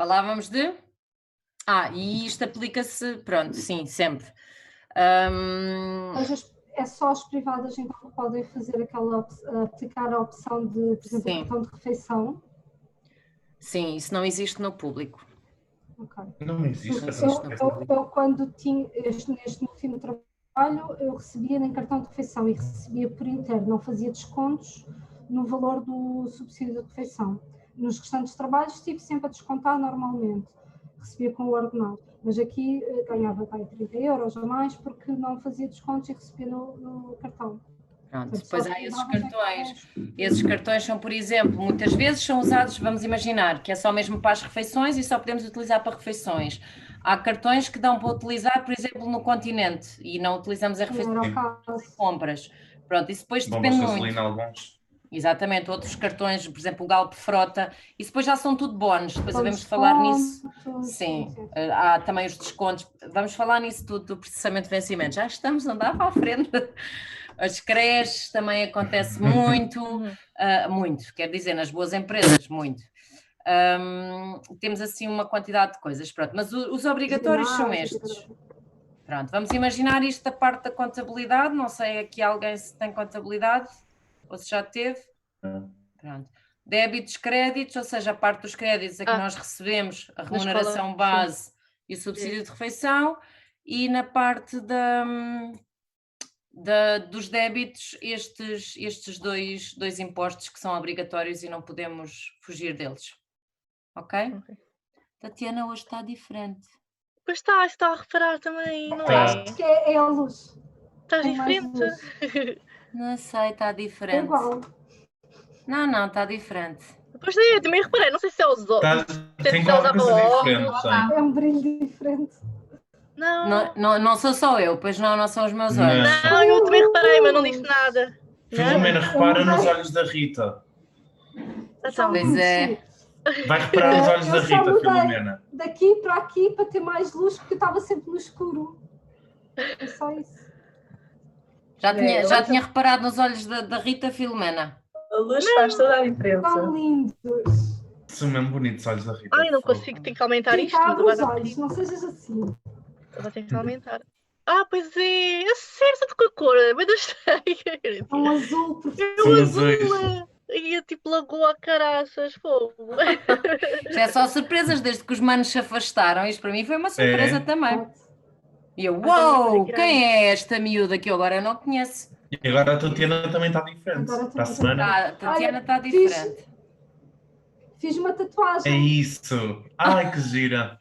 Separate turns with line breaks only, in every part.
falávamos de... e isto aplica-se, pronto, sim, sempre.
Mas é só as privadas então que podem fazer aplicar a opção de, por exemplo, cartão de refeição?
Sim, isso não existe no público.
Okay.
Não existe.
Eu quando tinha neste último trabalho, eu recebia nem cartão de refeição e recebia por inteiro, não fazia descontos no valor do subsídio de refeição. Nos restantes trabalhos estive sempre a descontar normalmente, recebia com o ordenado, mas aqui ganhava 30 euros ou mais porque não fazia descontos e recebia no cartão.
Pronto, depois há esses cartões. Esses cartões são, por exemplo, muitas vezes são usados, vamos imaginar, que é só mesmo para as refeições e só podemos utilizar para refeições. Há cartões que dão para utilizar, por exemplo, no continente e não utilizamos a refeição de compras. Pronto, isso depois depende muito.
Alguns.
Exatamente, outros cartões, por exemplo, o Galp Frota, isso depois já são tudo bónus, depois devemos falar nisso. Sim, há também os descontos, vamos falar nisso tudo do processamento de vencimentos. Já estamos a andar para a frente. As creches também acontece muito, muito, quer dizer, nas boas empresas, muito. Temos assim uma quantidade de coisas, pronto, mas os obrigatórios são estes. Pronto, vamos imaginar isto da parte da contabilidade, não sei aqui alguém se tem contabilidade, ou se já teve. Pronto. Débitos, créditos, ou seja, a parte dos créditos é que nós recebemos a remuneração base e o subsídio de refeição, e na parte dos débitos, estes dois impostos que são obrigatórios e não podemos fugir deles. Ok? Tatiana hoje está diferente.
Pois está a reparar também, não é?
Acho que é a luz.
Está diferente.
Não sei, está diferente.
É igual.
Não, está diferente.
Pois é, também reparei, não sei se é os olhos.
Tem qualquer coisa diferente.
É um brilho diferente.
Não sou só eu, pois não são os meus olhos.
Não, eu também reparei, mas não disse nada.
Filomena, repara nos olhos da Rita.
Pois é.
Vai reparar nos olhos da Rita, Filomena.
Daqui para aqui para ter mais luz, porque eu estava sempre no escuro. É só isso.
Já tinha reparado nos olhos da Rita, Filomena?
A luz faz toda a diferença.
São lindos.
São mesmo bonitos os olhos da Rita.
Ai, não consigo, tenho que aumentar isto.
Abre os olhos, não sejas assim.
Vou ter que aumentar. Pois é, acerta-te com a cor, mas achei.
É um azul.
É um azul. E é tipo lagoa, caraças, fogo.
Já é só surpresas, desde que os manos se afastaram. Isto para mim foi uma surpresa também. E eu, uau, quem é esta miúda que eu agora não conheço?
E agora a Tatiana também está diferente. Para a semana.
A Tatiana está diferente.
Fiz uma tatuagem.
É isso. Ai, que gira.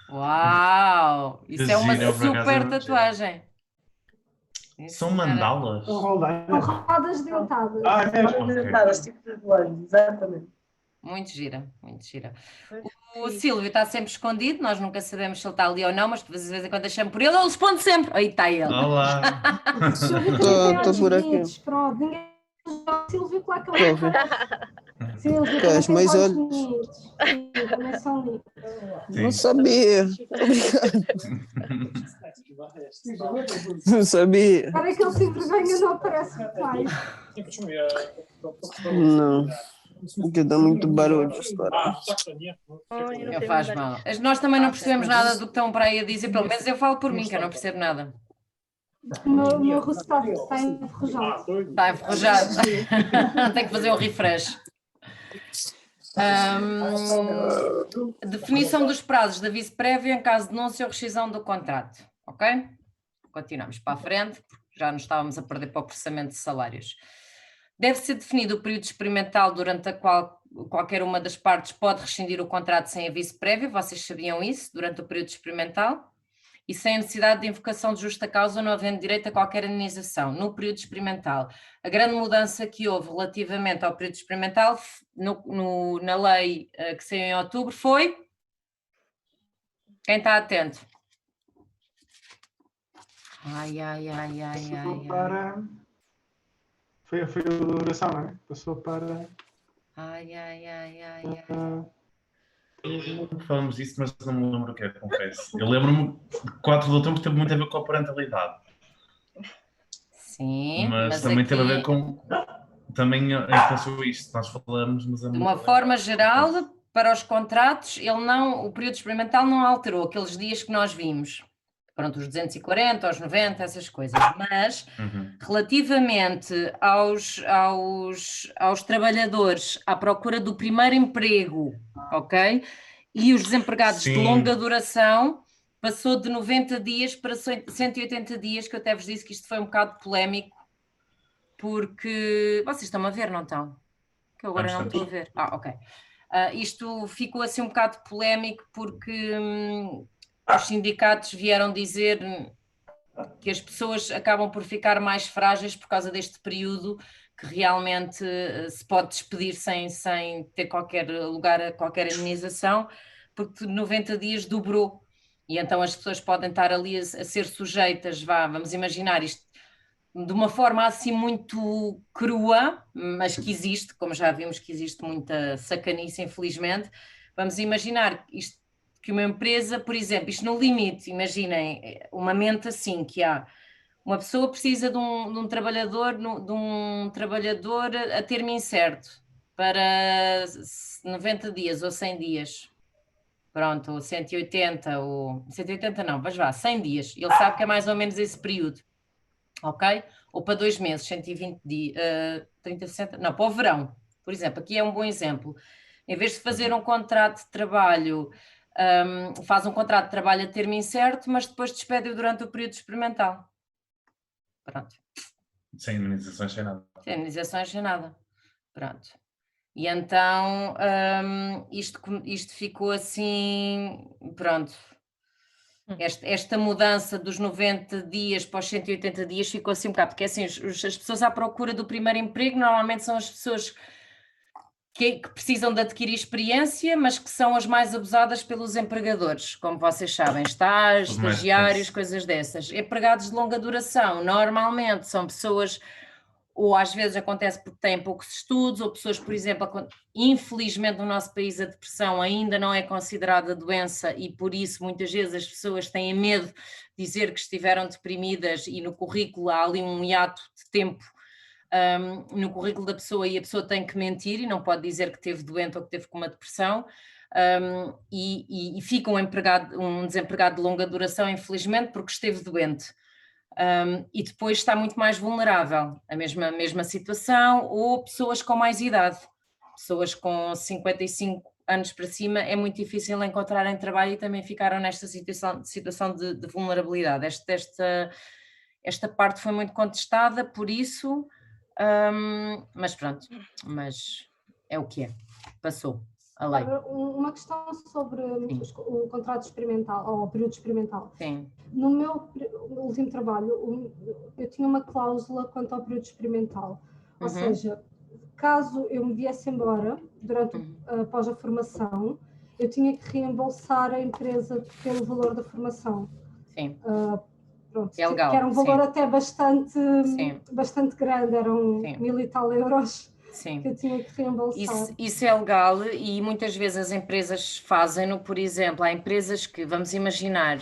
Uau, isso é uma super tatuagem.
São mandalas?
São rodas dentadas.
Dentadas, tipo de relógio, exatamente.
Muito gira, muito gira. O Silvio está sempre escondido, nós nunca sabemos se ele está ali ou não, mas de vez em quando deixamos por ele responde sempre. Aí está ele.
Olá.
Estou por aqui.
Pronto, ninguém Silvio, claro que ele Silvio,
queres mais olhos?
Também são lindos.
Não sabia. Obrigado. Não sabia.
Para que ele se envergonha, não aparece o pai.
Não. Porque dá muito barulho.
Não faz mal. Nós também não percebemos nada do que estão para aí a dizer, pelo menos eu falo por mim, que eu não percebo nada.
O meu resultado está enferrujado.
Está enferrujado. Tem que fazer um refresh. Definição dos prazos de aviso prévio em caso de denúncia ou rescisão do contrato. Ok? Continuamos para a frente, porque já nos estávamos a perder para o processamento de salários. Deve ser definido o período experimental durante a qual qualquer uma das partes pode rescindir o contrato sem aviso prévio. Vocês sabiam isso? Durante o período experimental. E sem a necessidade de invocação de justa causa, não havendo direito a qualquer indenização no período experimental. A grande mudança que houve relativamente ao período experimental na lei que saiu em outubro foi... Quem está atento? Ai.
Foi a duração, não é? Passou para...
Ai.
Falamos disso, mas não me lembro o que é, confesso. Eu lembro-me que 4 de outubro teve muito a ver com a parentalidade.
Sim.
Mas também
aqui...
teve a ver com... Também pensou isto, nós falamos, mas...
De uma forma geral, para os contratos, o período experimental não alterou aqueles dias que nós vimos. Pronto, os 240, os 90, essas coisas. Mas, relativamente aos trabalhadores à procura do primeiro emprego, ok? E os desempregados de longa duração, passou de 90 dias para 180 dias, que eu até vos disse que isto foi um bocado polémico, porque... Vocês estão a ver, não estão? Que eu agora não estou a ver. Ok. Isto ficou assim um bocado polémico, porque os sindicatos vieram dizer que as pessoas acabam por ficar mais frágeis por causa deste período, que realmente se pode despedir sem ter qualquer lugar a qualquer indenização, porque 90 dias dobrou, e então as pessoas podem estar ali a ser sujeitas, vamos imaginar isto, de uma forma assim muito crua, mas que existe, como já vimos que existe muita sacanice, infelizmente. Vamos imaginar isto, que uma empresa, por exemplo, isto no limite, imaginem, uma mente assim, que há uma pessoa precisa de um trabalhador a termo incerto para 90 dias ou 100 dias. Pronto, ou 180, ou 180 não, mas 100 dias. Ele sabe que é mais ou menos esse período. Ok? Ou para 2 meses, 120 dias, 30, 60, não, para o verão, por exemplo, aqui é um bom exemplo. Em vez de fazer um contrato de trabalho, faz um contrato de trabalho a termo incerto, mas depois despede-o durante o período experimental. Pronto.
Sem indenizações, sem nada.
Sem indenizações, sem nada. Pronto. E então, isto ficou assim, pronto. Esta mudança dos 90 dias para os 180 dias ficou assim um bocado, porque assim, as pessoas à procura do primeiro emprego normalmente são as pessoas que precisam de adquirir experiência, mas que são as mais abusadas pelos empregadores, como vocês sabem, estágios, estagiários, coisas dessas. Empregados de longa duração, normalmente são pessoas, ou às vezes acontece porque têm poucos estudos, ou pessoas, por exemplo, infelizmente no nosso país a depressão ainda não é considerada doença e por isso muitas vezes as pessoas têm medo de dizer que estiveram deprimidas e no currículo há ali um hiato de tempo no currículo da pessoa e a pessoa tem que mentir e não pode dizer que teve doente ou que teve com uma depressão e fica um desempregado de longa duração, infelizmente, porque esteve doente. E depois está muito mais vulnerável, a mesma situação, ou pessoas com mais idade, pessoas com 55 anos para cima, é muito difícil encontrarem trabalho e também ficaram nesta situação de vulnerabilidade. Esta parte foi muito contestada, por isso, mas pronto, mas é o que é, passou a lei.
Uma questão sobre o contrato experimental, ou o período experimental.
Sim.
No meu último trabalho, eu tinha uma cláusula quanto ao período experimental, ou seja, caso eu me viesse embora após a formação, eu tinha que reembolsar a empresa pelo valor da formação.
Sim.
Pronto,
é legal,
que era um valor até bastante grande, eram
Sim.
1000 e tal euros.
Sim.
Que eu tinha que reembolsar.
Isso é legal e muitas vezes as empresas fazem-no, por exemplo, há empresas que, vamos imaginar,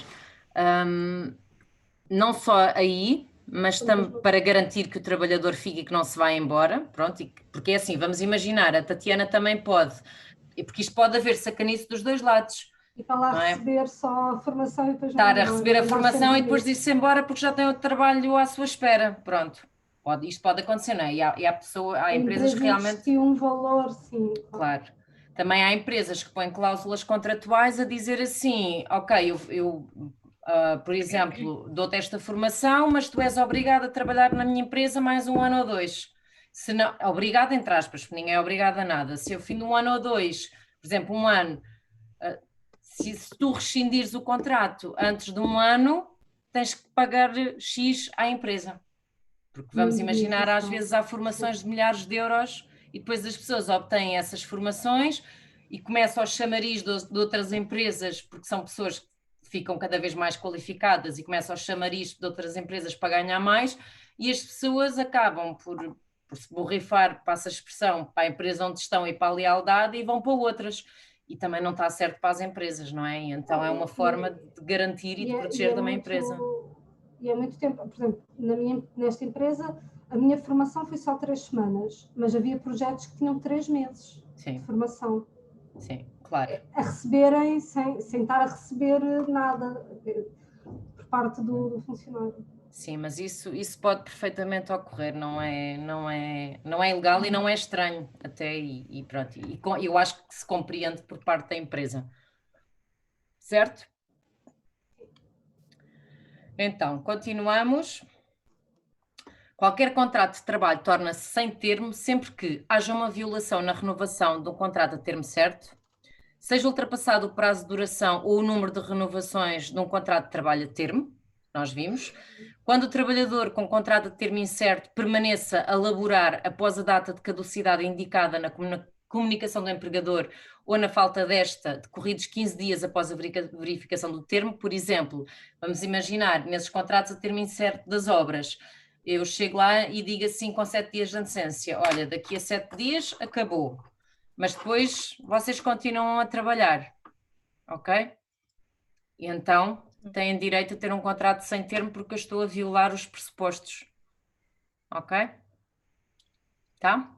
não só aí, mas para garantir que o trabalhador fique e que não se vá embora, pronto, porque é assim, vamos imaginar, a Tatiana também pode, porque isto pode haver sacanice dos dois lados.
E está lá a receber só a formação e depois
estar a receber a formação e depois ir-se embora porque já tem outro trabalho à sua espera, pronto. Isto pode acontecer, não é? E há empresas que realmente...
um valor, sim.
Claro. Também há empresas que põem cláusulas contratuais a dizer assim, ok, eu por exemplo, dou-te esta formação, mas tu és obrigado a trabalhar na minha empresa mais 1 ano ou 2. Se não, obrigado entre aspas, porque ninguém é obrigado a nada. Se ao fim de 1 ano ou 2, por exemplo, 1 ano, se tu rescindires o contrato antes de 1 ano, tens que pagar X à empresa. Porque vamos imaginar, às vezes há formações de milhares de euros e depois as pessoas obtêm essas formações e começam aos chamariz de outras empresas, porque são pessoas que ficam cada vez mais qualificadas e começam aos chamariz de outras empresas para ganhar mais e as pessoas acabam por se borrifar, passa a expressão, para a empresa onde estão e para a lealdade e vão para outras. E também não está certo para as empresas, não é? E então é uma forma de garantir e de proteger também a empresa.
E há muito tempo, por exemplo, nesta empresa, a minha formação foi só 3 semanas, mas havia projetos que tinham 3 meses de formação.
Sim. Claro.
a receberem sem estar a receber nada por parte do funcionário.
Sim, mas isso pode perfeitamente ocorrer, não é ilegal e não é estranho até, e pronto, eu acho que se compreende por parte da empresa, certo? Então, continuamos. Qualquer contrato de trabalho torna-se sem termo sempre que haja uma violação na renovação de um contrato a termo certo, seja ultrapassado o prazo de duração ou o número de renovações de um contrato de trabalho a termo, nós vimos, quando o trabalhador com contrato a termo incerto permaneça a laborar após a data de caducidade indicada na comunicação do empregador ou na falta desta, decorridos 15 dias após a verificação do termo. Por exemplo, vamos imaginar, nesses contratos a termo incerto das obras, eu chego lá e digo assim com 7 dias de antecedência, olha, daqui a 7 dias acabou, mas depois vocês continuam a trabalhar, ok? E então têm direito a ter um contrato sem termo porque eu estou a violar os pressupostos, ok? Tá?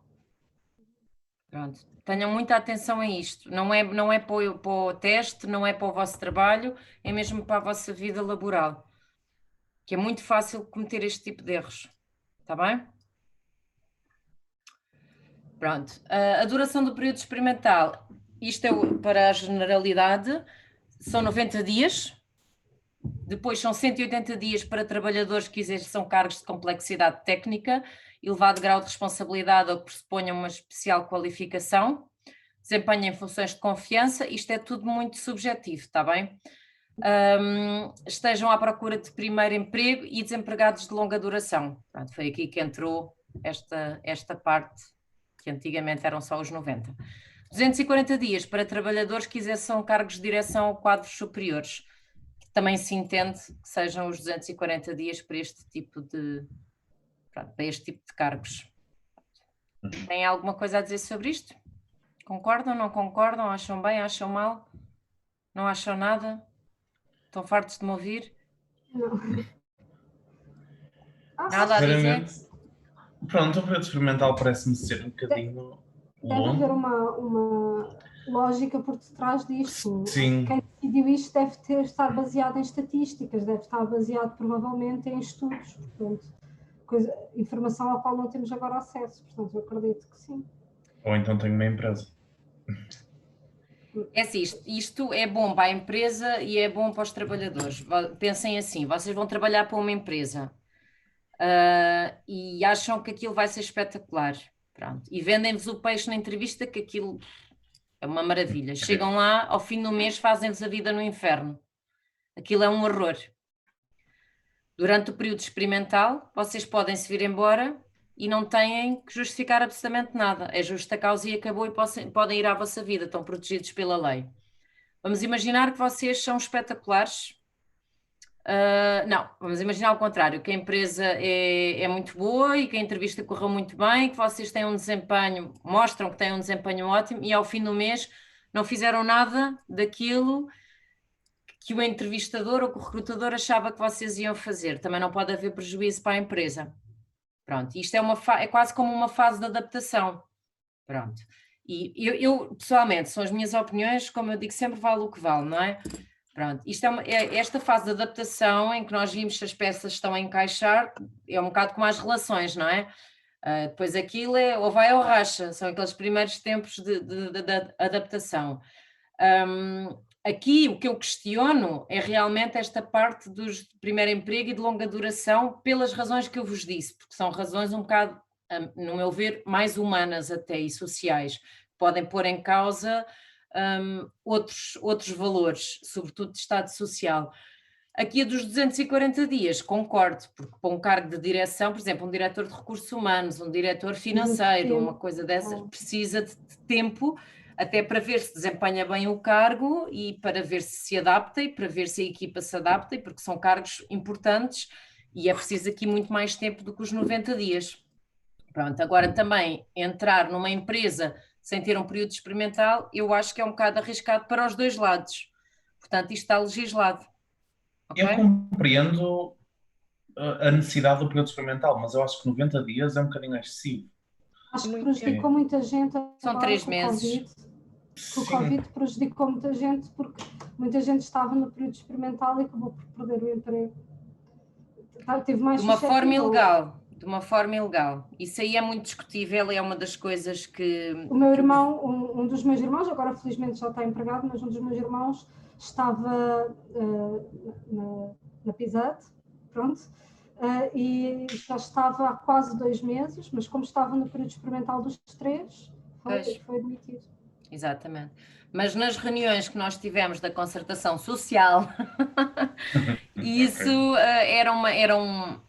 Pronto. Tenham muita atenção a isto, não é para o teste, não é para o vosso trabalho, é mesmo para a vossa vida laboral, que é muito fácil cometer este tipo de erros, está bem? Pronto, a duração do período experimental, isto é para a generalidade, são 90 dias, depois são 180 dias para trabalhadores que exerçam cargos de complexidade técnica, elevado grau de responsabilidade ou que pressuponham uma especial qualificação, desempenhem funções de confiança, isto é tudo muito subjetivo, está bem? Estejam à procura de primeiro emprego e desempregados de longa duração. Pronto, foi aqui que entrou esta parte, que antigamente eram só os 90. 240 dias para trabalhadores que exerçam cargos de direção ou quadros superiores. Também se entende que sejam os 240 dias para este tipo de cargos. Tem alguma coisa a dizer sobre isto? Concordam, não concordam? Acham bem, acham mal? Não acham nada? Estão fartos de me ouvir?
Não.
Nada a dizer?
Pronto, o período experimental parece-me ser um bocadinho
Deve haver
longo.
uma lógica por detrás disto.
Sim.
Quem decidiu isto deve estar baseado em estatísticas, deve estar baseado provavelmente em estudos, portanto, informação à qual não temos agora acesso, portanto eu acredito que sim.
Ou então tenho uma empresa.
É assim, isto é bom para a empresa e é bom para os trabalhadores. Pensem assim, vocês vão trabalhar para uma empresa e acham que aquilo vai ser espetacular. Pronto. E vendem-vos o peixe na entrevista que aquilo é uma maravilha. Chegam lá, ao fim do mês fazem-vos a vida no inferno. Aquilo é um horror. Durante o período experimental, vocês podem se vir embora e não têm que justificar absolutamente nada. É justa causa e acabou e podem ir à vossa vida, estão protegidos pela lei. Vamos imaginar que vocês são espetaculares. Não, vamos imaginar o contrário, que a empresa é muito boa e que a entrevista correu muito bem, que vocês têm um desempenho, mostram que têm um desempenho ótimo e ao fim do mês não fizeram nada daquilo que o entrevistador ou que o recrutador achava que vocês iam fazer. Também não pode haver prejuízo para a empresa. Pronto, isto é quase como uma fase de adaptação. Pronto. E eu pessoalmente, são as minhas opiniões, como eu digo, sempre vale o que vale, não é? Pronto, isto esta fase de adaptação em que nós vimos se as peças estão a encaixar, é um bocado como as relações, não é? Depois aquilo ou vai ou racha, são aqueles primeiros tempos de adaptação. Aqui o que eu questiono é realmente esta parte dos primeiro emprego e de longa duração, pelas razões que eu vos disse, porque são razões um bocado, no meu ver, mais humanas até e sociais, podem pôr em causa outros valores, sobretudo de estado social. Aqui a dos 240 dias, concordo, porque para um cargo de direção, por exemplo, um diretor de recursos humanos, um diretor financeiro, uma coisa dessas, precisa de tempo até para ver se desempenha bem o cargo e para ver se adapta e para ver se a equipa se adapta, porque são cargos importantes e é preciso aqui muito mais tempo do que os 90 dias. Pronto, agora também entrar numa empresa sem ter um período experimental, eu acho que é um bocado arriscado para os dois lados. Portanto, isto está legislado. Okay?
Eu compreendo a necessidade do período experimental, mas eu acho que 90 dias é um bocadinho excessivo.
Acho que prejudicou muita gente.
São 3 meses.
que o Covid prejudicou muita gente, porque muita gente estava no período experimental e acabou por perder o emprego. Teve mais
De uma forma
suscetível.
ilegal. De uma forma ilegal. Isso aí é muito discutível e é uma das coisas que...
O meu irmão, um dos meus irmãos, agora felizmente já está empregado, mas um dos meus irmãos estava na Pizza Hut, pronto, e já estava há quase 2 meses, mas como estava no período experimental dos 3, foi demitido.
Exatamente. Mas nas reuniões que nós tivemos da concertação social, isso era um...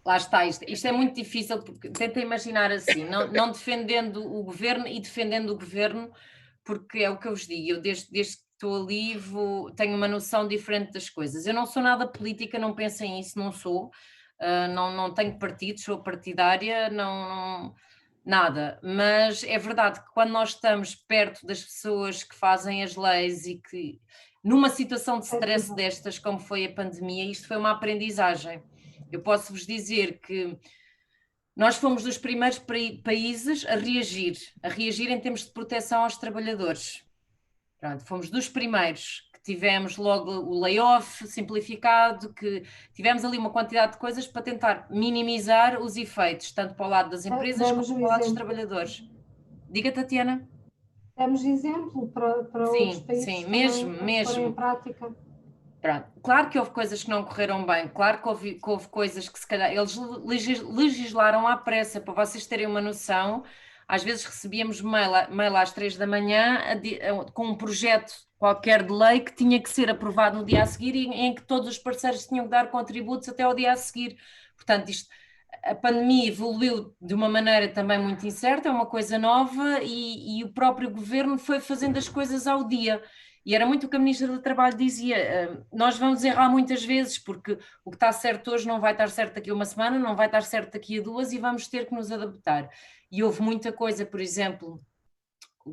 Lá está, isto é muito difícil, porque tenta imaginar assim, não defendendo o governo e defendendo o governo, porque é o que eu vos digo, eu desde que estou ali tenho uma noção diferente das coisas. Eu não sou nada política, não pensem isso, não sou, não tenho partido, sou partidária, não, nada, mas é verdade que quando nós estamos perto das pessoas que fazem as leis e que numa situação de stress destas, como foi a pandemia, isto foi uma aprendizagem. Eu posso vos dizer que nós fomos dos primeiros países a reagir em termos de proteção aos trabalhadores. Pronto, fomos dos primeiros que tivemos logo o layoff simplificado, que tivemos ali uma quantidade de coisas para tentar minimizar os efeitos, tanto para o lado das empresas como para o lado dos trabalhadores. Diga, Tatiana.
Demos exemplo para outros países
sim,
também
mesmo.
em prática.
Pronto. Claro que houve coisas que não correram bem, claro que houve coisas que se calhar eles legislaram à pressa, para vocês terem uma noção. Às vezes recebíamos mail às 3 da manhã com um projeto qualquer de lei que tinha que ser aprovado no dia a seguir e em que todos os parceiros tinham que dar contributos até ao dia a seguir. Portanto, a pandemia evoluiu de uma maneira também muito incerta, é uma coisa nova e o próprio governo foi fazendo as coisas ao dia. E era muito o que a Ministra do Trabalho dizia, nós vamos errar muitas vezes, porque o que está certo hoje não vai estar certo daqui a uma semana, não vai estar certo daqui a 2 e vamos ter que nos adaptar. E houve muita coisa, por exemplo,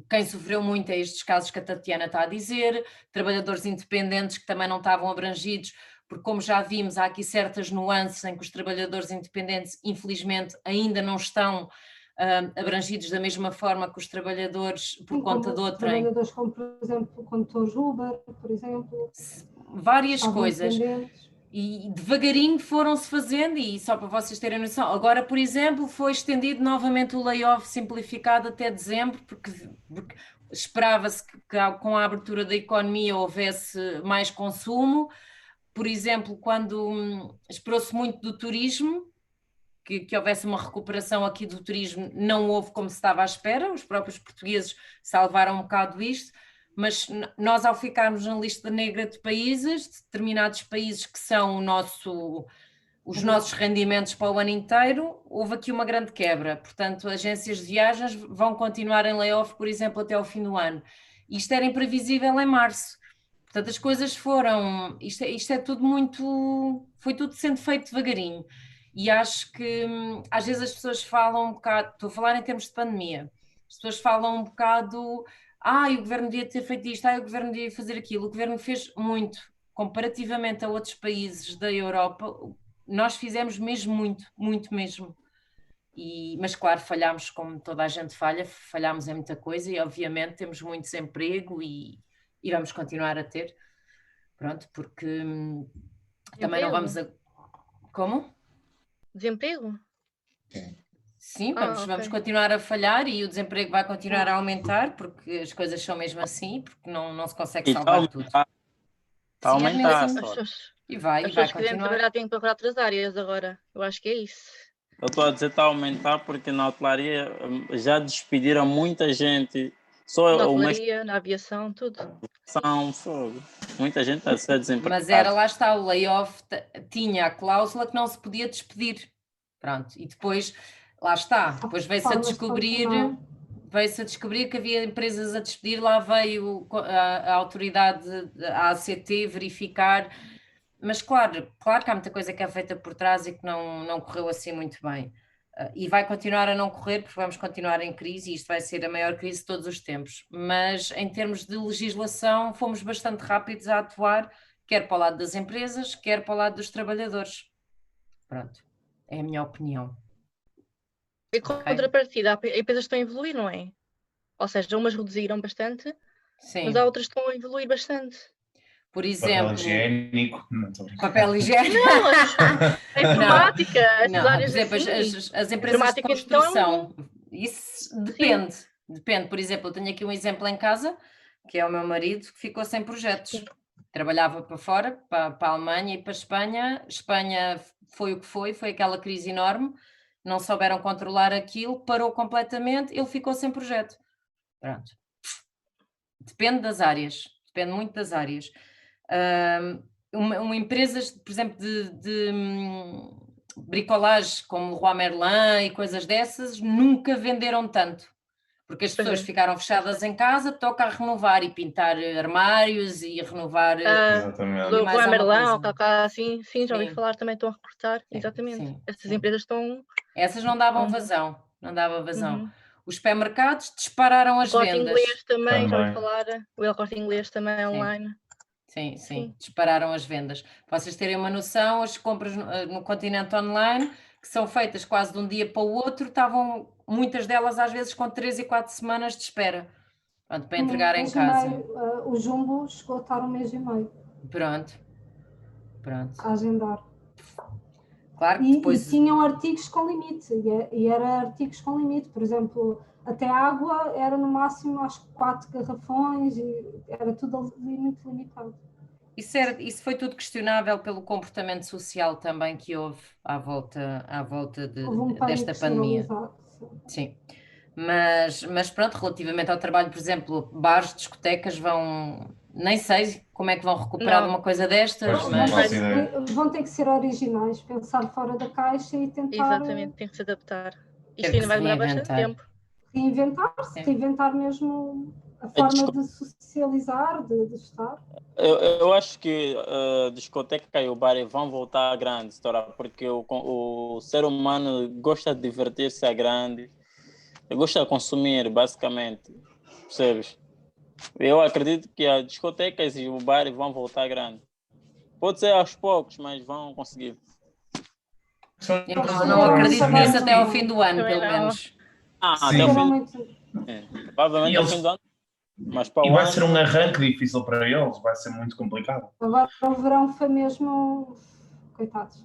quem sofreu muito é estes casos que a Tatiana está a dizer, trabalhadores independentes que também não estavam abrangidos, porque como já vimos, há aqui certas nuances em que os trabalhadores independentes, infelizmente, ainda não estão abrangidos da mesma forma que os trabalhadores por conta de outra.
Trabalhadores como, por exemplo, condutores Uber, por exemplo.
Várias coisas. E devagarinho foram-se fazendo, e só para vocês terem noção, agora, por exemplo, foi estendido novamente o layoff simplificado até dezembro, porque esperava-se que com a abertura da economia houvesse mais consumo. Por exemplo, quando esperou-se muito do turismo, que houvesse uma recuperação aqui do turismo, não houve como se estava à espera, os próprios portugueses salvaram um bocado isto, mas nós ao ficarmos na lista negra de países, de determinados países que são os nossos rendimentos para o ano inteiro, houve aqui uma grande quebra, portanto agências de viagens vão continuar em layoff, por exemplo, até ao fim do ano. Isto era imprevisível em março. Portanto, as coisas foram, isto é tudo foi tudo sendo feito devagarinho. E acho que às vezes as pessoas falam um bocado, estou a falar em termos de pandemia, as pessoas falam um bocado, o governo devia ter feito isto, o governo devia fazer aquilo. O governo fez muito, comparativamente a outros países da Europa, nós fizemos mesmo muito mesmo. Mas claro, falhámos como toda a gente falhámos em muita coisa e obviamente temos muito desemprego e vamos continuar a ter, pronto, porque também não vamos a... Como?
Desemprego?
Sim, vamos continuar a falhar e o desemprego vai continuar a aumentar, porque as coisas são mesmo assim, porque não se consegue salvar tudo.
Está a aumentar.
E vai
As pessoas que querem
continuar.
trabalhar têm que procurar outras áreas agora, eu acho que é isso.
Eu estou a dizer que está a aumentar porque na hotelaria já despediram muita gente. Só
na hotelaria, na aviação, tudo.
Muita gente está a ser desempregada.
Mas lá está, o layoff tinha a cláusula que não se podia despedir. Pronto, e depois, lá está, depois veio-se a descobrir que havia empresas a despedir, lá veio a autoridade, a ACT, verificar, mas claro que há muita coisa que é feita por trás e que não correu assim muito bem. E vai continuar a não correr, porque vamos continuar em crise e isto vai ser a maior crise de todos os tempos. Mas em termos de legislação fomos bastante rápidos a atuar, quer para o lado das empresas, quer para o lado dos trabalhadores. Pronto, é a minha opinião.
E contrapartida, as empresas estão a evoluir, não é? Ou seja, umas reduziram bastante
Sim.
Mas há outras que estão a evoluir bastante.
Por
Papel
exemplo,
higiênico. Não, estou a brincar.
papel higiênico.
Não, a informática, essas
Não, por
áreas
exemplo,
assim.
as empresas de
Informática, então, é
construção, isso depende. Depende, por exemplo, eu tenho aqui um exemplo em casa, que é o meu marido, que ficou sem projetos.
Sim.
Trabalhava para fora, para a Alemanha e para a Espanha. Espanha foi o que foi aquela crise enorme, não souberam controlar aquilo, parou completamente, ele ficou sem projeto. Pronto. Depende das áreas, depende muito das áreas. Uma empresa, por exemplo, de bricolagem, como Leroy Merlin e coisas dessas, nunca venderam tanto, porque as
Pois
pessoas
é.
ficaram fechadas em casa, toca a renovar e pintar armários e renovar.
Exatamente.
Do
mais alguma
Merlin,
coisa.
ou Cacá, assim, sim, já ouvi
Sim.
falar, também estão a recrutar,
Sim,
exatamente.
sim,
Essas
sim.
empresas estão.
Essas não davam
Uhum.
vazão, não dava vazão.
Uhum.
Os supermercados dispararam
O
as
Corte
vendas.
Inglês também, já ouvi
Também.
falar. O El Corte Inglês também online.
Sim,
Sim.
dispararam as vendas. Para vocês terem uma noção, as compras no continente online, que são feitas quase de um dia para o outro, estavam muitas delas às vezes com 3 e 4 semanas de espera. Pronto, para entregar em
mês e
casa.
meio, o Jumbo chegou a estar 1 mês e meio
Pronto.
a agendar.
Claro que
E
depois.
tinham artigos com limite, e era artigos com limite, por exemplo, até água era no máximo acho que 4 garrafões, e era tudo ali muito limitado.
Isso foi tudo questionável pelo comportamento social também que houve à volta
Houve um pânico
desta pandemia.
generalizado.
Sim. Mas pronto, relativamente ao trabalho, por exemplo, bares, discotecas nem sei como é que vão recuperar de
Não.
uma coisa destas,
Pois, não
mas
faço ideia.
Vão ter que ser originais, pensar fora da caixa e tentar
Exatamente, tem que se adaptar.
Ter
Isto
que
ainda
se
vai demorar bastante
reinventar.
tempo.
reinventar-se,
Sim.
reinventar mesmo a forma de socializar, de estar.
Eu acho que a discoteca e o bar vão voltar a grande, porque o ser humano gosta de divertir-se a grande, gosta de consumir, basicamente, percebes? Eu acredito que as discotecas e o bar vão voltar a grande. Pode ser aos poucos, mas vão conseguir.
Eu não acredito nisso até ao fim do ano,
Também
pelo
não.
menos.
Sim.
Até o
Era
fim,
muito.
provavelmente
E
ao
eles-
fim do ano, mas para
E
o
vai
ano...
ser um arranque difícil para eles, vai ser muito complicado.
Agora o verão foi mesmo. Coitados.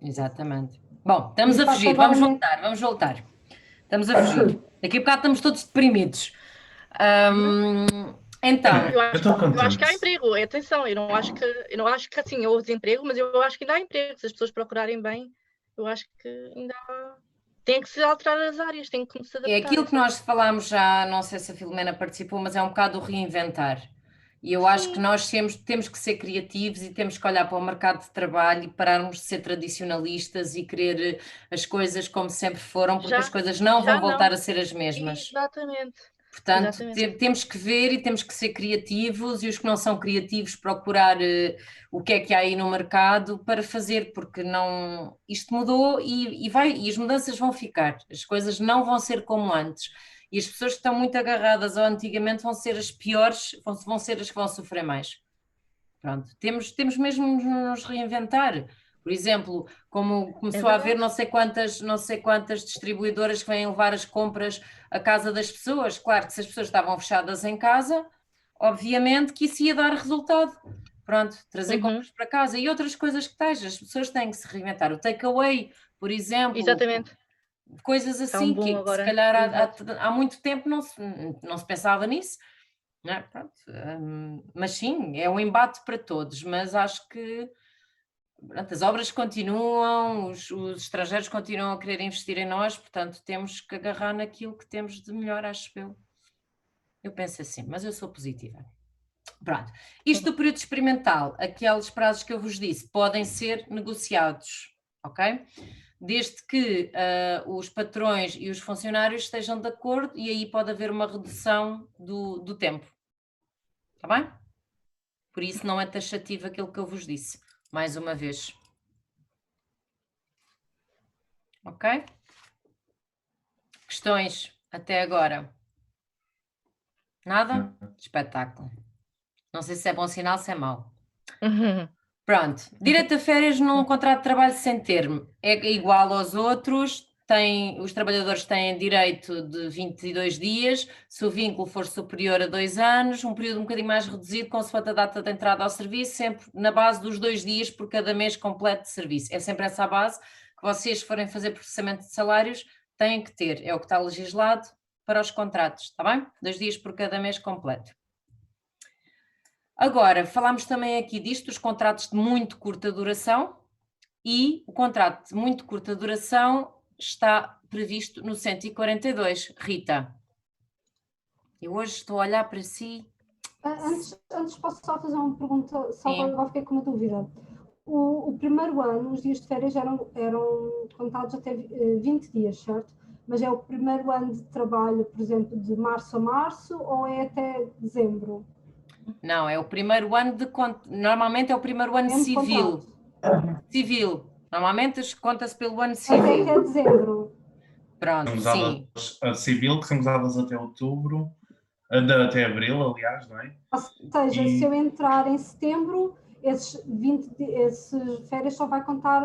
Exatamente. Bom, estamos
E
a
faço
fugir,
agora
vamos voltar. Estamos a fugir. Daqui a bocado estamos todos deprimidos. Então,
Eu estou
Eu acho que há
contente.
emprego, atenção, eu não acho que assim houve desemprego, mas eu acho que ainda há emprego, se as pessoas procurarem bem, eu acho que ainda tem que se alterar as áreas, tem que se adaptar.
é aquilo que nós falámos já, não sei se a Filomena participou, mas é um bocado o reinventar. E eu acho que nós temos que ser criativos e temos que olhar para o mercado de trabalho e pararmos de ser tradicionalistas e querer as coisas como sempre foram, porque as coisas não vão voltar a ser as mesmas.
Exatamente.
Portanto,
Exatamente.
temos que ver e temos que ser criativos, e os que não são criativos procurar o que é que há aí no mercado para fazer, porque não, isto mudou e as mudanças vão ficar, as coisas não vão ser como antes, e as pessoas que estão muito agarradas ao antigamente vão ser as piores, vão ser as que vão sofrer mais. Pronto, temos mesmo de nos reinventar. Por exemplo, como começou a haver não sei quantas distribuidoras que vêm levar as compras à casa das pessoas. Claro que se as pessoas estavam fechadas em casa, obviamente que isso ia dar resultado. Pronto, trazer compras para casa e outras coisas que tais. As pessoas têm que se reinventar. O takeaway, por exemplo.
Exatamente.
Coisas assim que se calhar há muito tempo não se pensava nisso. Não é? Pronto, mas sim, é um embate para todos, mas acho que pronto, as obras continuam, os estrangeiros continuam a querer investir em nós, portanto temos que agarrar naquilo que temos de melhor, acho eu. Eu penso assim, mas eu sou positiva. Pronto, isto do período experimental, aqueles prazos que eu vos disse, podem ser negociados, ok? Desde que os patrões e os funcionários estejam de acordo e aí pode haver uma redução do tempo. Está bem? Por isso não é taxativo aquilo que eu vos disse, mais uma vez. Ok? Questões até agora? Nada? Espetáculo. Não sei se é bom sinal, se é mau. Pronto. Direito a férias num contrato de trabalho sem termo. É igual aos outros, os trabalhadores têm direito de 22 dias, se o vínculo for superior a 2 anos, um período um bocadinho mais reduzido, consoante a data de entrada ao serviço, sempre na base dos 2 dias por cada mês completo de serviço. É sempre essa a base que vocês forem fazer processamento de salários têm que ter, é o que está legislado para os contratos, está bem? 2 dias por cada mês completo. Agora, falámos também aqui disto, dos contratos de muito curta duração, e o contrato de muito curta duração está previsto no 142. Rita, eu hoje estou a olhar para si.
Antes posso só fazer uma pergunta, só agora fiquei com uma dúvida. O primeiro ano, os dias de férias eram contados até 20 dias, certo? Mas é o primeiro ano de trabalho, por exemplo, de março a março, ou é até dezembro?
Não, é o primeiro ano normalmente é o primeiro ano civil. Civil. Normalmente conta-se pelo ano civil.
Até dezembro.
Pronto, sim.
A civil, que são usadas até outubro, até abril, aliás, não é?
Ou seja, se eu entrar em setembro, esses férias só vai contar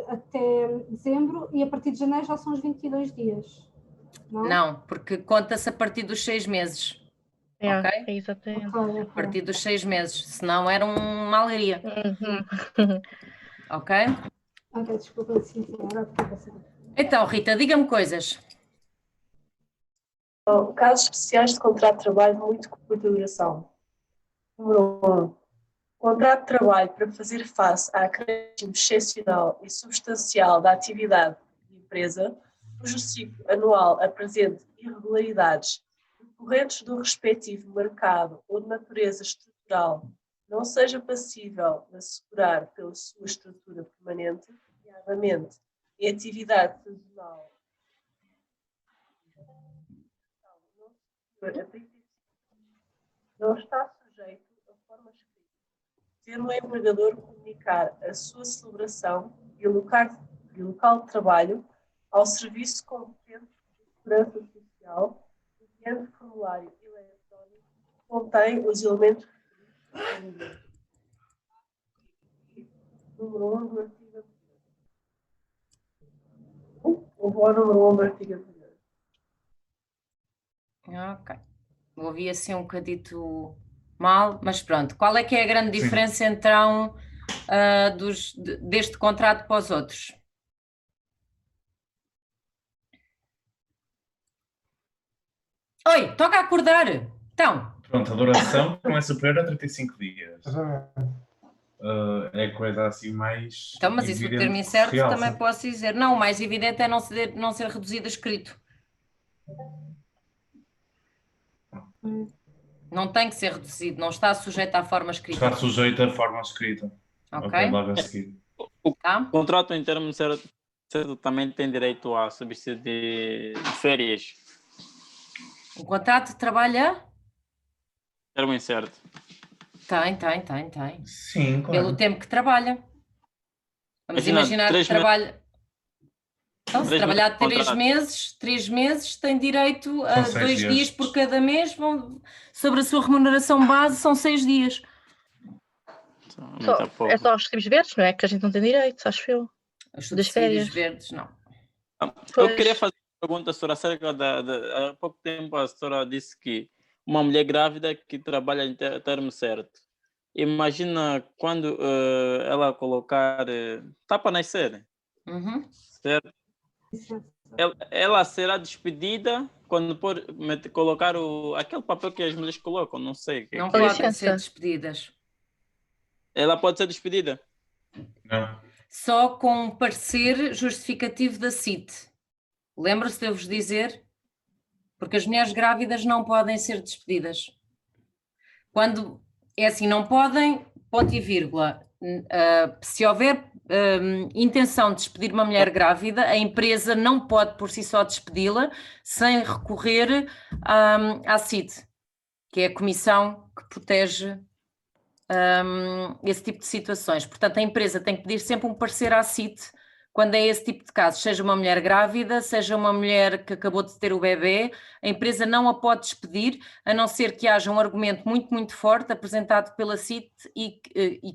até dezembro e a partir de janeiro já são os 22 dias.
Não, porque conta-se a partir dos 6 meses. Ok?
É exatamente.
A partir dos 6 meses, senão era uma alegria. Ok?
Ok, desculpa, sim,
Então, Rita, diga-me coisas.
Casos especiais de contrato de trabalho de muito curta duração. Número 1. Contrato de trabalho para fazer face à acréscimo excepcional e substancial da atividade de empresa, cujo ciclo anual apresente irregularidades decorrentes do respectivo mercado ou de natureza estrutural não seja passível de assegurar pela sua estrutura permanente, nomeadamente em atividade sazonal, não está sujeito a forma escrita, ser o empregador comunicar a sua celebração e o local de trabalho ao serviço competente de segurança social, mediante formulário eletrónico que contém os elementos referidos. Número 1 do artigo anterior. O número 1 do artigo anterior.
Ok. Ouvi assim um bocadito mal, mas pronto. Qual é que é a grande diferença então deste contrato para os outros? Oi, toca acordar. Então.
Pronto, a duração não é superior a 35 dias. É coisa assim mais.
Então, mas isso o termo incerto também posso dizer. Não, o mais evidente é não ser reduzido a escrito. Não tem que ser reduzido, não está sujeito à forma escrita.
Está sujeito à forma escrita.
Ok.
Logo a seguir.
O contrato em termos certo também tem direito a subsídio de férias.
O contrato trabalha?
Termo incerto.
Tem.
Sim, claro.
Pelo tempo que trabalha. Vamos imaginar que trabalha. Então, se trabalhar 3 meses, tem direito a 2 dias por cada mês, sobre a sua remuneração base são 6 dias.
É só os recibos verdes, não é? Que a gente não tem direito, acho eu.
Os subsídios verdes, não.
Eu queria fazer uma pergunta sobre acerca há pouco tempo a senhora disse que uma mulher grávida que trabalha em termo certo. Imagina quando ela colocar... Está para nascer. Certo? Ela será despedida quando colocar aquele papel que as mulheres colocam, não sei.
Não podem ser despedidas.
Ela pode ser despedida?
Não.
Só com um parecer justificativo da CIT. Lembra-se de eu vos dizer? Porque as mulheres grávidas não podem ser despedidas. Quando é assim, não podem, ponto e vírgula. Se houver intenção de despedir uma mulher grávida, a empresa não pode por si só despedi-la sem recorrer à CIT, que é a comissão que protege esse tipo de situações. Portanto, a empresa tem que pedir sempre um parecer à CIT quando é esse tipo de casos, seja uma mulher grávida, seja uma mulher que acabou de ter o bebê, a empresa não a pode despedir, a não ser que haja um argumento muito, muito forte apresentado pela CIT e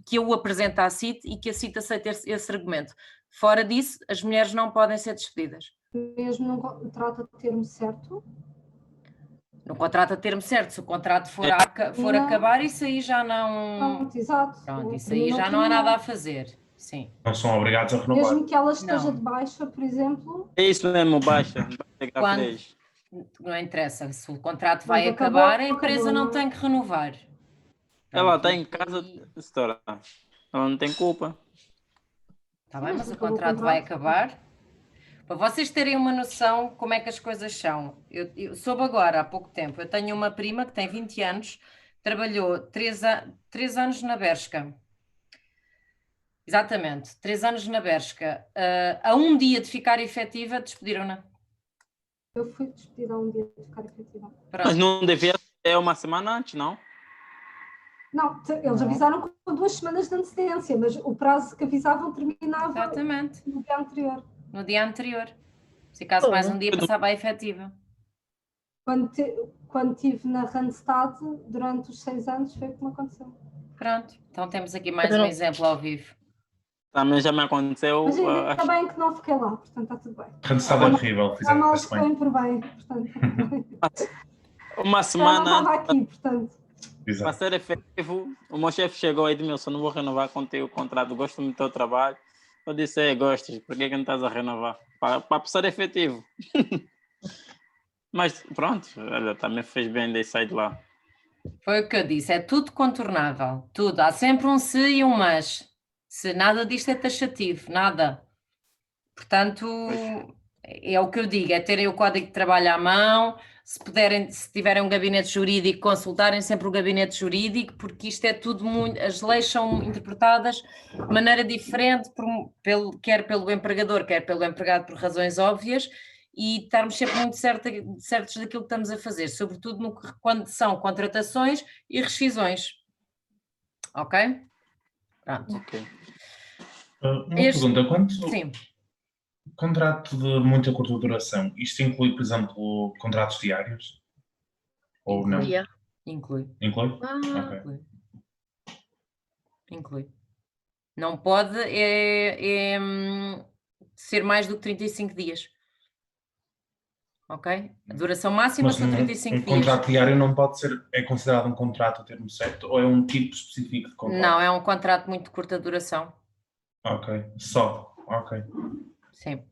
que eu o apresente à CIT e que a CIT aceite esse argumento. Fora disso, as mulheres não podem ser despedidas.
Mesmo num contrato a termo certo?
No contrato a termo certo, se o contrato for
Não.
acabar, isso aí já não.
Pronto, exato.
Pronto, isso
Para
aí
mim
já não há nada a fazer. Sim.
Não são obrigados a renovar.
Mesmo que ela esteja
Não.
de baixa, por exemplo.
É isso mesmo, baixa gravidez.
Não interessa, se o contrato
Mas
vai
acabou,
acabar, a empresa
acabou,
não
não é?
tem que renovar.
Ela
Pronto,
está em
isso
casa,
aí-
doutora. Ela não tem culpa.
Tá bem, mas o
acabou o
contrato vai
contrato.
acabar. Para vocês terem uma noção como é que as coisas são, eu soube agora, há pouco tempo, eu tenho uma prima que tem 20 anos, trabalhou 3 anos na Bershka. Exatamente, 3 anos na Bershka. A um dia de ficar efetiva, despediram-na.
Eu fui despedida há um dia de ficar efetiva.
Mas
Pronto.
não devia ser uma semana antes, não?
Não, eles
Não.
avisaram com 2 semanas de antecedência, mas o prazo que avisavam terminava
Exatamente,
no dia anterior.
no dia anterior. Se ficasse mais um dia, passava a efetiva.
Quando estive na Randstad, durante os 6 anos, foi o que me aconteceu.
Pronto, então temos aqui mais
Mas
um
não-
exemplo ao vivo.
Também já me aconteceu.
Mas ainda
acho-
bem que não fiquei lá, portanto está tudo bem.
Randstad é horrível,
Já mal
fizeste bem.
bem por bem, portanto está tudo bem.
Uma
Já não
semana
estava aqui, portanto.
para
Exato.
ser efetivo, o meu chefe chegou e disse: não vou renovar contigo o contrato, gosto muito do teu trabalho. Eu disse: gostas, por que não estás a renovar? Para ser efetivo. Mas pronto, olha, também fez bem de sair de lá.
Foi o que eu disse, é tudo contornável, tudo. Há sempre um se e um mas. Se nada disto é taxativo, nada. Portanto, é o que eu digo, é terem o código de trabalho à mão, se puderem, se tiverem um gabinete jurídico, consultarem sempre o gabinete jurídico, porque isto é tudo muito, as leis são interpretadas de maneira diferente, quer pelo empregador, quer pelo empregado, por razões óbvias, e estarmos sempre muito certos daquilo que estamos a fazer, sobretudo quando são contratações e rescisões. Ok? Pronto.
Ok.
Uma pergunta,
Sim.
contrato de muita curta duração, isto inclui, por exemplo, contratos diários? Ou não?
Yeah.
Inclui.
Inclui?
Ah,
Ok.
Inclui. Não pode ser mais do que 35 dias. Ok? A duração máxima
Mas
são 35
um
dias.
contrato diário não pode ser, é considerado um contrato a termo certo ou é um tipo específico de contrato?
Não, é um contrato muito de curta duração.
Ok, só, ok.
Sim.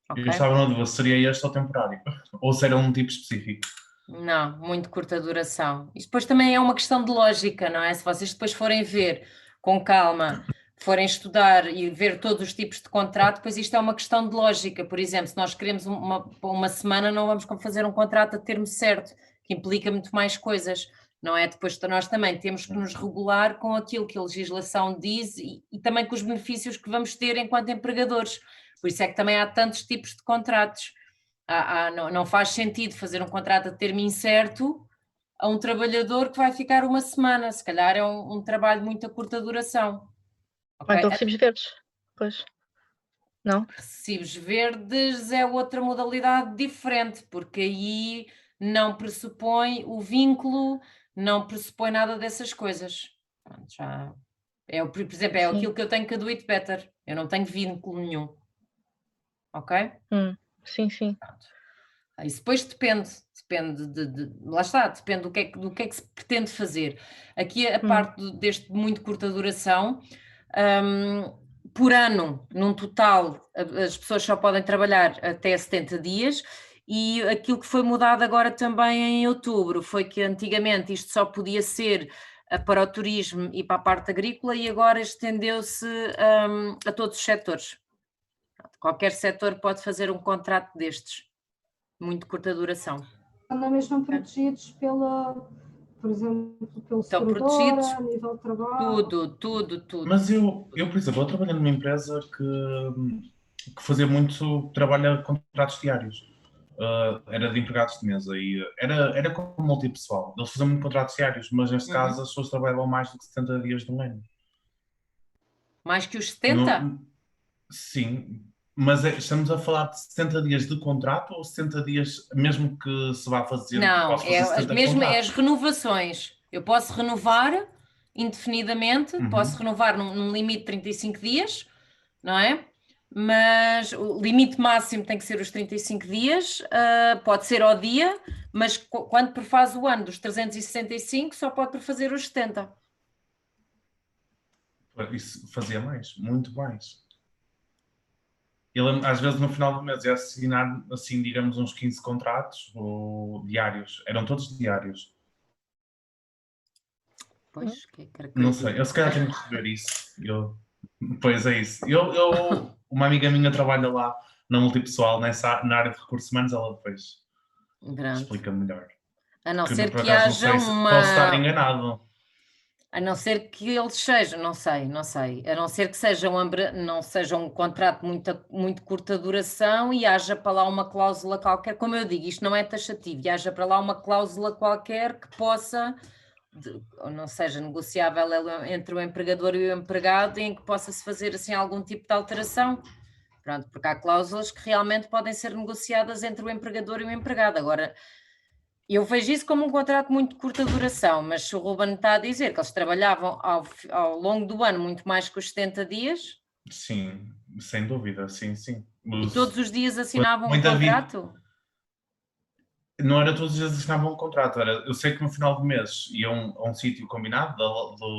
Eu
Ok?
estava na dúvida, seria este ou temporário? Ou se era um tipo específico?
Não, muito curta duração. Isto depois também é uma questão de lógica, não é? Se vocês depois forem ver com calma, forem estudar e ver todos os tipos de contrato, depois isto é uma questão de lógica. Por exemplo, se nós queremos uma semana, não vamos fazer um contrato a termo certo, que implica muito mais coisas, não é? Depois nós também temos que nos regular com aquilo que a legislação diz e também com os benefícios que vamos ter enquanto empregadores. Por isso é que também há tantos tipos de contratos. Não faz sentido fazer um contrato a termo incerto a um trabalhador que vai ficar uma semana, se calhar é um trabalho de muita curta duração.
ou então recibos verdes. Pois. Não?
Recibos verdes é outra modalidade diferente, porque aí não pressupõe o vínculo, não pressupõe nada dessas coisas. Pronto, por exemplo, é
Sim.
aquilo que eu tenho com a Do It Better, eu não tenho vínculo nenhum. Ok?
Sim, sim.
Isso depois depende lá está, depende do que é que se pretende fazer. Aqui a parte deste muito curta duração, por ano, num total, as pessoas só podem trabalhar até 70 dias e aquilo que foi mudado agora também em outubro foi que antigamente isto só podia ser para o turismo e para a parte agrícola e agora estendeu-se a todos os setores. Qualquer setor pode fazer um contrato destes. Muito curta duração.
Estão mesmo protegidos por exemplo, pelo
Estão
segurador,
protegidos,
a nível de trabalho.
tudo.
Mas eu, por exemplo, eu trabalho numa empresa que fazia muito trabalho a contratos diários. Era de empregados de mesa e era como multipessoal. Eles faziam muito contratos diários, mas neste caso as pessoas trabalhavam mais do que 70 dias de um ano.
Mais que os 70?
Sim, mas estamos a falar de 70 dias de contrato ou 70 dias mesmo que se vá fazer?
Não,
fazer
é as renovações. Eu posso renovar indefinidamente, posso renovar num limite de 35 dias, não é? mas o limite máximo tem que ser os 35 dias, pode ser ao dia, mas quando prefaz o ano dos 365 só pode prefazer os 70.
Isso fazia mais, muito mais. Ele, às vezes, no final do mês, ia assinar, assim, digamos, uns 15 contratos ou diários. Eram todos diários.
Pois, que
Não sei, eu se calhar tenho que receber isso. Pois é isso. Uma amiga minha trabalha lá na Multipessoal, na área de recursos humanos, ela depois explica melhor.
A não
Que,
ser
por
que
acaso,
haja
não sei se
uma...
posso estar enganado.
A não ser que eles sejam, não sei. A não ser que não seja um contrato muito curta duração e haja para lá uma cláusula qualquer, como eu digo, isto não é taxativo, e haja para lá uma cláusula qualquer que possa, ou não seja negociável entre o empregador e o empregado, em que possa-se fazer assim algum tipo de alteração. Pronto, porque há cláusulas que realmente podem ser negociadas entre o empregador e o empregado. Agora, eu vejo isso como um contrato muito de curta duração, mas se o Ruben está a dizer que eles trabalhavam ao longo do ano muito mais que os 70 dias...
Sim, sem dúvida, sim.
E todos os dias assinavam um contrato?
Não era todos os dias assinavam um contrato, eu sei que no final do mês iam a um sítio combinado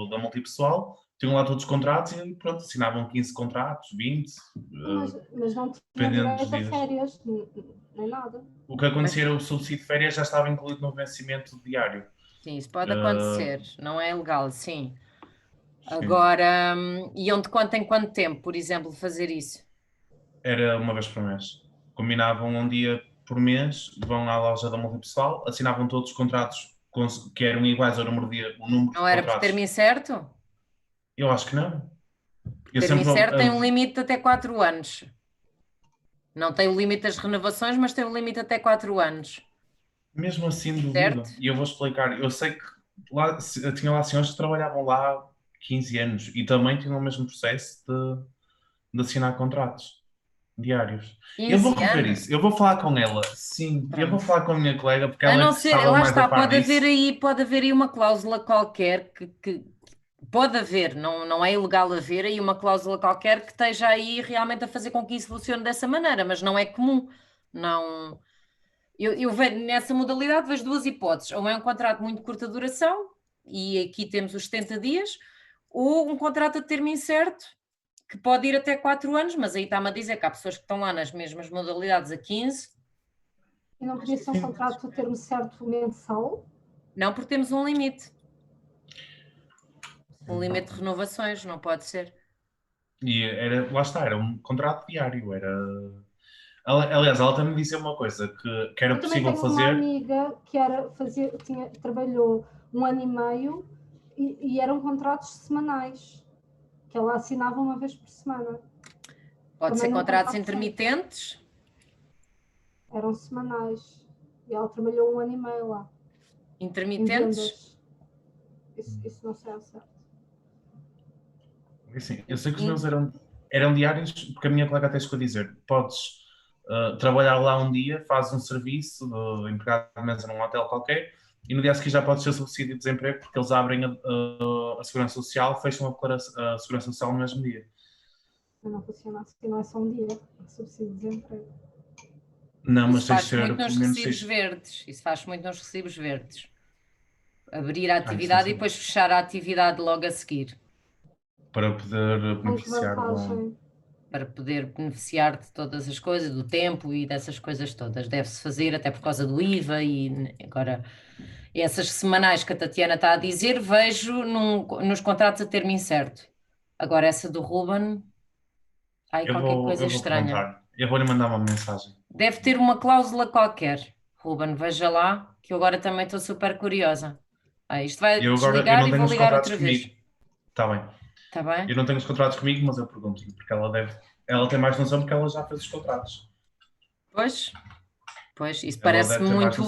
da Multipessoal, tinham lá todos os contratos e pronto, assinavam 15 contratos, 20.
Mas não tinha direito a férias, nem nada.
O que acontecia era o subsídio de férias já estava incluído no vencimento diário.
Sim, isso pode acontecer, não é ilegal, sim. Agora, iam de quanto em quanto tempo, por exemplo, fazer isso?
Era uma vez por mês. Combinavam um dia por mês, vão à loja da Multipessoal, assinavam todos os contratos que eram iguais ao número de contratos.
Não era por termo incerto?
Eu acho que não.
Termo incerto tem um limite de até 4 anos. Não tem o limite das renovações, mas tem um limite até 4 anos.
Mesmo assim, duvido. E eu vou explicar. Eu sei que tinha lá senhores que trabalhavam lá 15 anos e também tinham o mesmo processo de assinar contratos diários. Eu vou rever isso. Eu vou falar com ela. Sim, eu vou falar com a minha colega porque ela estava mais a par disso.
Pode haver aí uma cláusula qualquer que pode haver, não é ilegal haver aí uma cláusula qualquer que esteja aí realmente a fazer com que isso funcione dessa maneira, mas não é comum. Não... Eu vejo nessa modalidade, vejo duas hipóteses. Ou é um contrato muito de curta duração, e aqui temos os 70 dias, ou um contrato a termo incerto, que pode ir até 4 anos, mas aí está-me a dizer que há pessoas que estão lá nas mesmas modalidades a 15.
E não podia ser um contrato a termo certo mensal?
Não, porque temos um limite. Um limite de renovações, não pode ser.
E lá está, era um contrato diário, Aliás, ela também disse uma coisa, que era possível fazer...
Eu também tenho uma amiga que trabalhou 1 ano e meio e eram contratos semanais, que ela assinava uma vez por semana.
Pode ser contratos intermitentes?
Eram semanais. E ela trabalhou 1 ano e meio lá.
Intermitentes?
Isso não sei ao certo.
Sim, eu sei que os meus eram diários, porque a minha colega até chegou a dizer, podes trabalhar lá um dia, fazes um serviço de empregado de mesa num hotel qualquer e no dia seguinte já podes ter subsídio de desemprego porque eles abrem a Segurança Social, fecham a Segurança Social no mesmo dia.
Não funciona assim, não é só um dia, é subsídio de desemprego.
Não, mas
isso faz muito nos recibos verdes. Isso faz muito nos recibos verdes. Abrir a atividade e depois fechar a atividade logo a seguir.
Para poder beneficiar
para poder beneficiar de todas as coisas, do tempo e dessas coisas todas. Deve-se fazer até por causa do IVA e agora essas semanais que a Tatiana está a dizer, vejo nos contratos a termo incerto. Agora essa do Ruben, qualquer coisa estranha.
Eu vou-lhe mandar uma mensagem.
Deve ter uma cláusula qualquer, Ruben, veja lá, que eu agora também estou super curiosa. Isto vai desligar e vou ligar outra vez.
Está bem.
Está bem?
Eu não tenho os contratos comigo, mas eu pergunto-lhe, porque ela tem mais noção porque ela já fez os contratos.
Pois, isso parece muito...